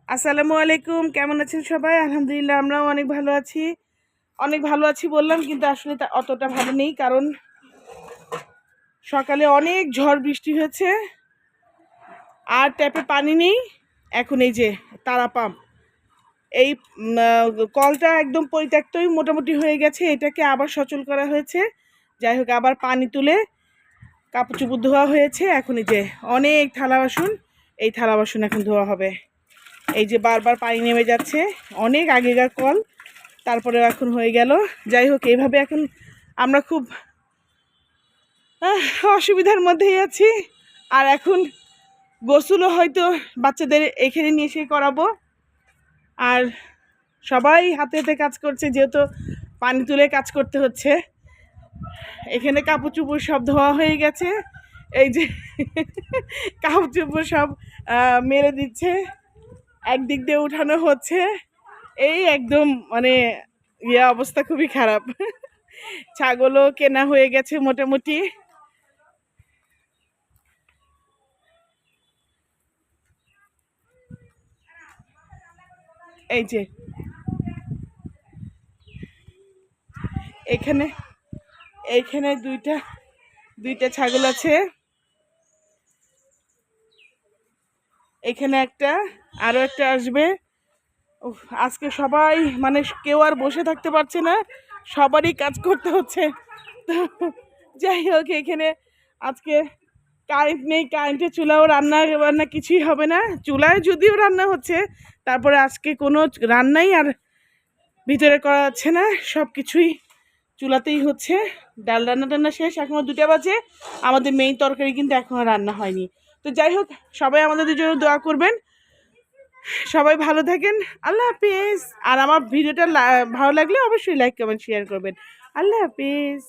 আসসালামু আলাইকুম, কেমন আছেন সবাই? আলহামদুলিল্লাহ আমরাও অনেক ভালো আছি বললাম, কিন্তু আসলে অতটা ভালো নেই, কারণ সকালে অনেক ঝড় বৃষ্টি হয়েছে আর ট্যাপে পানি নেই। এখন এই যে তারা পাম্প, এই কলটা একদম পরিত্যক্তই মোটামুটি হয়ে গেছে, এটাকে আবার সচল করা হয়েছে। যাই হোক, আবার পানি তুলে কাপড় চোপড় ধোয়া হয়েছে। এখন এই যে অনেক থালা বাসন, এই থালা বাসন এখন ধোয়া হবে। এই যে বারবার পানি নেমে যাচ্ছে, অনেক আগেকার কল, তারপরে এখন হয়ে গেল। যাই হোক, এইভাবে এখন আমরা খুব অসুবিধার মধ্যেই আছি। আর এখন গোসলও হয়তো বাচ্চাদের এখানে নিয়ে এসে করাবো। আর সবাই হাতে হাতে কাজ করছে, যেহেতু পানি তুলে কাজ করতে হচ্ছে। এখানে কাপড় চোপড় সব ধোয়া হয়ে গেছে, এই যে কাপড় চোপড় সব মেরে দিচ্ছে, একদিক দিয়ে উঠানো হচ্ছে। এই একদম মানে অবস্থা খুবই খারাপ। ছাগলও কেনা হয়ে গেছে মোটামুটি। এই যে এখানে এইখানে দুইটা ছাগল আছে, এখানে একটা, আরো একটা আসবে। আজকে সবাই মানে কেউ আর বসে থাকতে পারছে না, সবারই কাজ করতে হচ্ছে। তো যাই হোক, এখানে আজকে কারেন্ট নেই, কারেন্টের চুলাও রান্না বান্না কিছুই হবে না। চুলায় যদিও রান্না হচ্ছে, তারপরে আজকে কোনো রান্নাই আর ভিতরে করা যাচ্ছে না, সব কিছুই চুলাতেই হচ্ছে। ডাল রান্না শেষ, এখনো 2টা বাজে, আমাদের মেইন তরকারি কিন্তু এখনো রান্না হয়নি। তো যাই হোক, সবাই আমাদের জন্য দোয়া করবেন, সবাই ভালো থাকেন। আল্লাহ হাফিজ। আর আমার ভিডিওটা ভালো লাগলে অবশ্যই লাইক কমেন্ট শেয়ার করবেন। আল্লাহ হাফিজ।